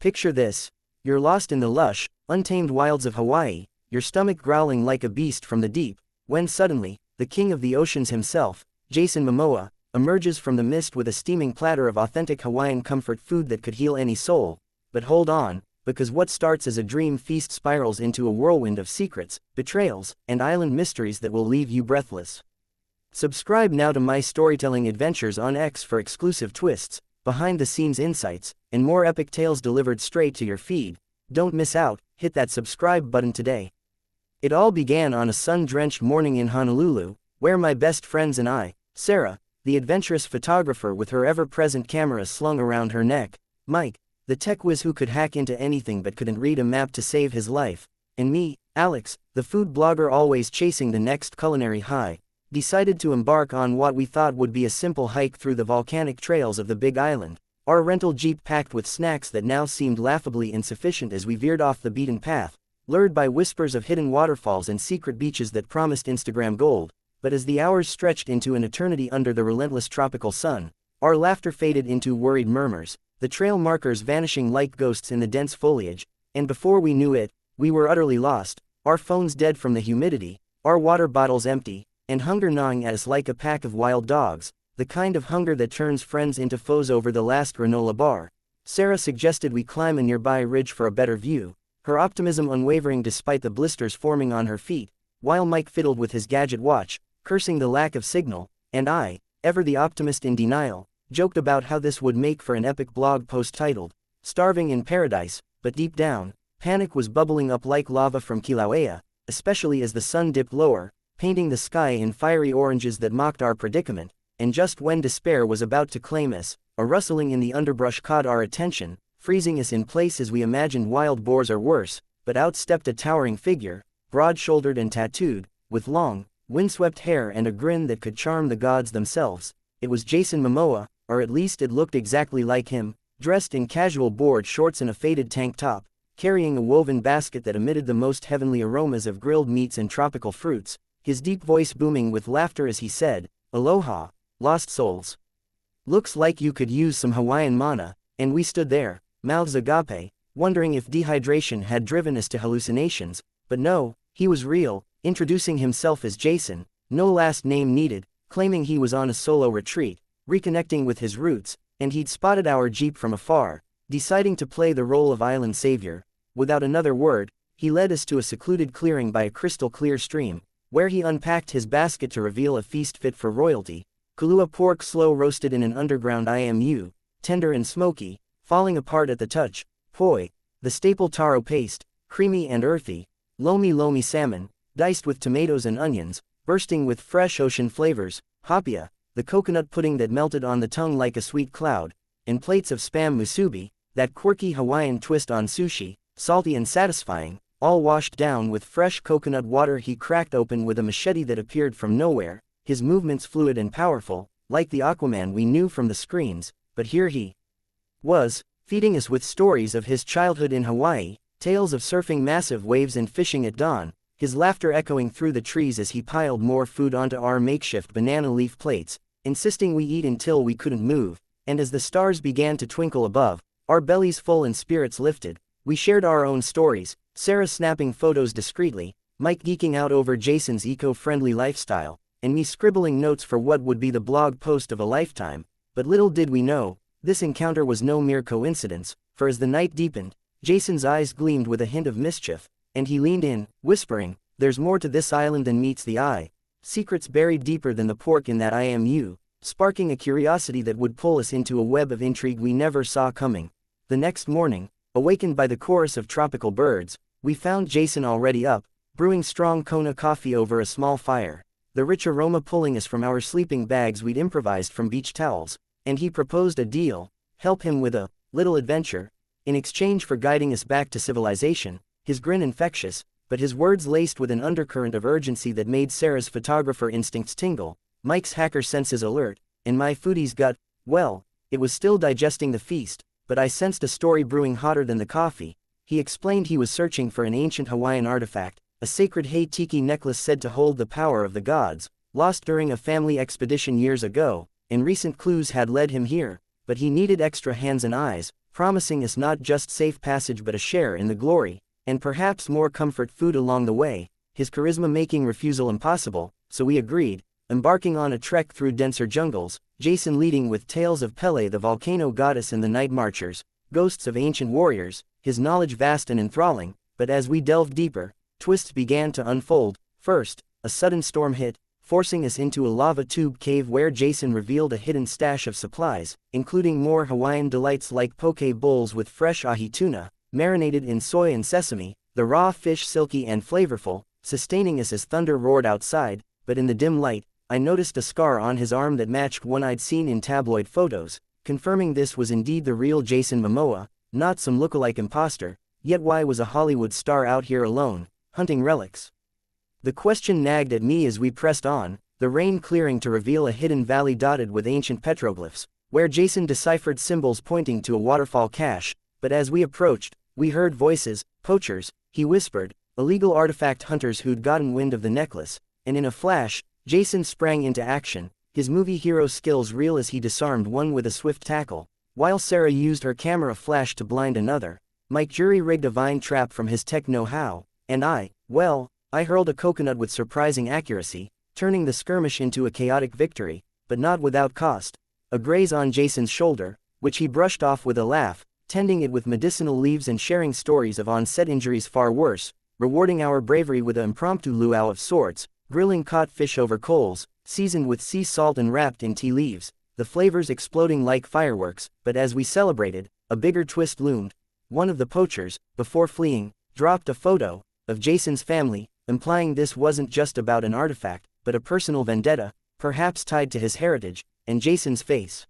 Picture this. You're lost in the lush, untamed wilds of Hawaii, your stomach growling like a beast from the deep, when suddenly, the king of the oceans himself, Jason Momoa, emerges from the mist with a steaming platter of authentic Hawaiian comfort food that could heal any soul. But hold on, because what starts as a dream feast spirals into a whirlwind of secrets, betrayals, and island mysteries that will leave you breathless. Subscribe now to my storytelling adventures on X for exclusive twists, behind-the-scenes insights, and more epic tales delivered straight to your feed. Don't miss out, hit that subscribe button today. It all began on a sun-drenched morning in Honolulu, where my best friends and I, Sarah, the adventurous photographer with her ever-present camera slung around her neck, Mike, the tech whiz who could hack into anything but couldn't read a map to save his life, and me, Alex, the food blogger always chasing the next culinary high, decided to embark on what we thought would be a simple hike through the volcanic trails of the Big Island, our rental jeep packed with snacks that now seemed laughably insufficient as we veered off the beaten path, lured by whispers of hidden waterfalls and secret beaches that promised Instagram gold. But as the hours stretched into an eternity under the relentless tropical sun, our laughter faded into worried murmurs, the trail markers vanishing like ghosts in the dense foliage, and before we knew it, we were utterly lost, our phones dead from the humidity, our water bottles empty, and hunger gnawing at us like a pack of wild dogs, the kind of hunger that turns friends into foes over the last granola bar. Sarah suggested we climb a nearby ridge for a better view, her optimism unwavering despite the blisters forming on her feet, while Mike fiddled with his gadget watch, cursing the lack of signal, and I, ever the optimist in denial, joked about how this would make for an epic blog post titled, "Starving in Paradise," but deep down, panic was bubbling up like lava from Kilauea, especially as the sun dipped lower, painting the sky in fiery oranges that mocked our predicament, and just when despair was about to claim us, a rustling in the underbrush caught our attention, freezing us in place as we imagined wild boars or worse, but out stepped a towering figure, broad-shouldered and tattooed, with long, windswept hair and a grin that could charm the gods themselves. It was Jason Momoa, or at least it looked exactly like him, dressed in casual board shorts and a faded tank top, carrying a woven basket that emitted the most heavenly aromas of grilled meats and tropical fruits, his deep voice booming with laughter as he said, "Aloha, lost souls. Looks like you could use some Hawaiian mana," and we stood there, mouths agape, wondering if dehydration had driven us to hallucinations, but no, he was real, introducing himself as Jason, no last name needed, claiming he was on a solo retreat, reconnecting with his roots, and he'd spotted our jeep from afar, deciding to play the role of island savior. Without another word, he led us to a secluded clearing by a crystal-clear stream, where he unpacked his basket to reveal a feast fit for royalty, kalua pork slow roasted in an underground IMU, tender and smoky, falling apart at the touch, poi, the staple taro paste, creamy and earthy, lomi salmon, diced with tomatoes and onions, bursting with fresh ocean flavors, hapia, the coconut pudding that melted on the tongue like a sweet cloud, and plates of spam musubi, that quirky Hawaiian twist on sushi, salty and satisfying, all washed down with fresh coconut water. He cracked open with a machete that appeared from nowhere, his movements fluid and powerful, like the Aquaman we knew from the screens, but here he was, feeding us with stories of his childhood in Hawaii, tales of surfing massive waves and fishing at dawn, his laughter echoing through the trees as he piled more food onto our makeshift banana leaf plates, insisting we eat until we couldn't move, and as the stars began to twinkle above, our bellies full and spirits lifted, we shared our own stories, Sarah snapping photos discreetly, Mike geeking out over Jason's eco-friendly lifestyle, and me scribbling notes for what would be the blog post of a lifetime. But little did we know, this encounter was no mere coincidence, for as the night deepened, Jason's eyes gleamed with a hint of mischief, and he leaned in, whispering, "There's more to this island than meets the eye. Secrets buried deeper than the pork in that IMU," sparking a curiosity that would pull us into a web of intrigue we never saw coming. The next morning, awakened by the chorus of tropical birds, we found Jason already up, brewing strong Kona coffee over a small fire, the rich aroma pulling us from our sleeping bags we'd improvised from beach towels, and he proposed a deal, help him with a little adventure, in exchange for guiding us back to civilization, his grin infectious, but his words laced with an undercurrent of urgency that made Sarah's photographer instincts tingle, Mike's hacker senses alert, and my foodie's gut, well, it was still digesting the feast, but I sensed a story brewing hotter than the coffee. He explained he was searching for an ancient Hawaiian artifact, a sacred Hei Tiki necklace said to hold the power of the gods, lost during a family expedition years ago, and recent clues had led him here, but he needed extra hands and eyes, promising us not just safe passage but a share in the glory, and perhaps more comfort food along the way, his charisma making refusal impossible, so we agreed, embarking on a trek through denser jungles, Jason leading with tales of Pele the volcano goddess and the night marchers, ghosts of ancient warriors, his knowledge vast and enthralling, but as we delved deeper, twists began to unfold. First, a sudden storm hit, forcing us into a lava tube cave where Jason revealed a hidden stash of supplies, including more Hawaiian delights like poke bowls with fresh ahi tuna, marinated in soy and sesame, the raw fish silky and flavorful, sustaining us as thunder roared outside, but in the dim light, I noticed a scar on his arm that matched one I'd seen in tabloid photos, confirming this was indeed the real Jason Momoa, not some lookalike imposter. Yet why was a Hollywood star out here alone, hunting relics? The question nagged at me as we pressed on, the rain clearing to reveal a hidden valley dotted with ancient petroglyphs, where Jason deciphered symbols pointing to a waterfall cache, but as we approached, we heard voices. Poachers, he whispered, illegal artifact hunters who'd gotten wind of the necklace, and in a flash, Jason sprang into action, his movie hero skills real as he disarmed one with a swift tackle, while Sarah used her camera flash to blind another. Mike jury-rigged a vine trap from his tech know-how, and I hurled a coconut with surprising accuracy, turning the skirmish into a chaotic victory, but not without cost. A graze on Jason's shoulder, which he brushed off with a laugh, tending it with medicinal leaves and sharing stories of on-set injuries far worse, rewarding our bravery with an impromptu luau of sorts, grilling caught fish over coals, seasoned with sea salt and wrapped in tea leaves, the flavors exploding like fireworks. But as we celebrated, a bigger twist loomed. One of the poachers, before fleeing, dropped a photo of Jason's family, implying this wasn't just about an artifact, but a personal vendetta, perhaps tied to his heritage, and Jason's face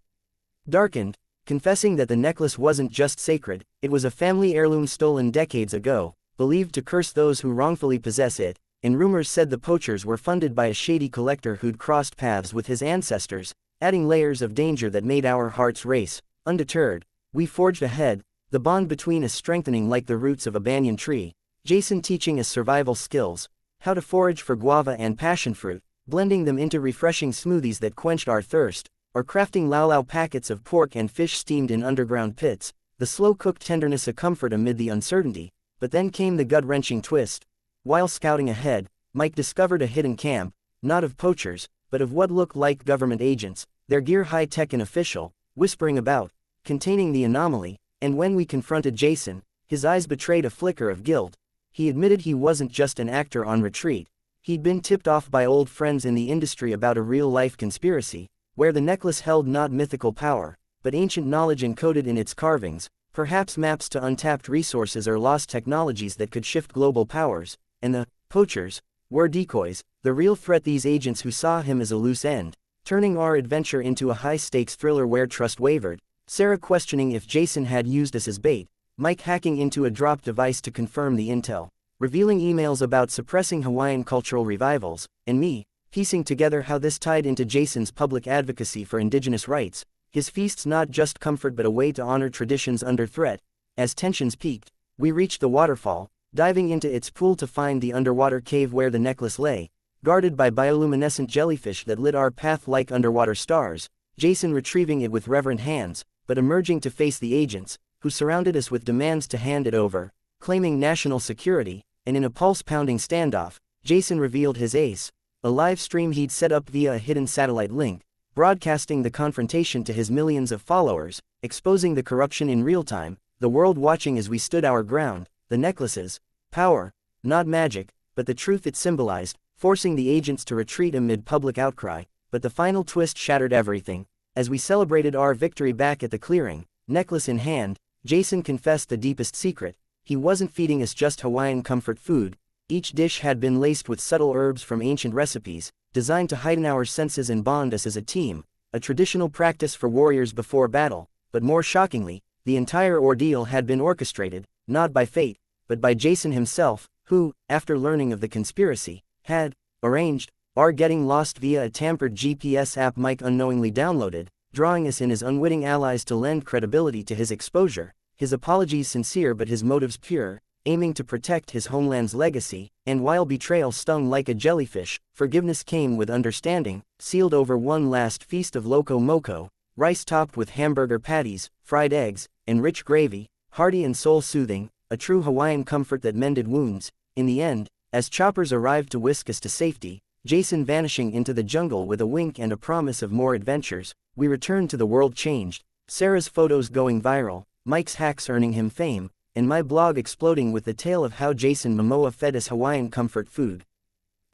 darkened, confessing that the necklace wasn't just sacred, it was a family heirloom stolen decades ago, believed to curse those who wrongfully possess it, and rumors said the poachers were funded by a shady collector who'd crossed paths with his ancestors, adding layers of danger that made our hearts race. Undeterred, we forged ahead, the bond between us strengthening like the roots of a banyan tree, Jason teaching us survival skills, how to forage for guava and passion fruit, blending them into refreshing smoothies that quenched our thirst, or crafting lau packets of pork and fish steamed in underground pits, the slow-cooked tenderness a comfort amid the uncertainty. But then came the gut-wrenching twist. While scouting ahead, Mike discovered a hidden camp, not of poachers, but of what looked like government agents, their gear high-tech and official, whispering about, containing the anomaly. And when we confronted Jason, his eyes betrayed a flicker of guilt. He admitted he wasn't just an actor on retreat. He'd been tipped off by old friends in the industry about a real-life conspiracy, where the necklace held not mythical power, but ancient knowledge encoded in its carvings, perhaps maps to untapped resources or lost technologies that could shift global powers. And the poachers were decoys, the real threat, these agents who saw him as a loose end, turning our adventure into a high-stakes thriller where trust wavered. Sarah questioning if Jason had used us as bait, Mike hacking into a drop device to confirm the intel, revealing emails about suppressing Hawaiian cultural revivals, and me, piecing together how this tied into Jason's public advocacy for indigenous rights, his feasts not just comfort but a way to honor traditions under threat. As tensions peaked, we reached the waterfall, diving into its pool to find the underwater cave where the necklace lay, guarded by bioluminescent jellyfish that lit our path like underwater stars, Jason retrieving it with reverent hands, but emerging to face the agents, who surrounded us with demands to hand it over, claiming national security. And in a pulse-pounding standoff, Jason revealed his ace, a live stream he'd set up via a hidden satellite link, broadcasting the confrontation to his millions of followers, exposing the corruption in real time, the world watching as we stood our ground. The necklace's power, not magic, but the truth it symbolized, forcing the agents to retreat amid public outcry. But the final twist shattered everything. As we celebrated our victory back at the clearing, necklace in hand, Jason confessed the deepest secret. He wasn't feeding us just Hawaiian comfort food. Each dish had been laced with subtle herbs from ancient recipes, designed to heighten our senses and bond us as a team, a traditional practice for warriors before battle. But more shockingly, the entire ordeal had been orchestrated, not by fate, but by Jason himself, who, after learning of the conspiracy, had arranged our getting lost via a tampered GPS app Mike unknowingly downloaded, drawing us in as unwitting allies to lend credibility to his exposure. His apologies sincere but his motives pure, aiming to protect his homeland's legacy. And while betrayal stung like a jellyfish, forgiveness came with understanding, sealed over one last feast of loco moco. rice topped with hamburger patties, fried eggs, and rich gravy, hearty and soul-soothing, a true Hawaiian comfort that mended wounds. In the end, as choppers arrived to whisk us to safety, Jason vanishing into the jungle with a wink and a promise of more adventures, we returned to the world changed, Sarah's photos going viral, Mike's hacks earning him fame, and my blog exploding with the tale of how Jason Momoa fed us Hawaiian comfort food.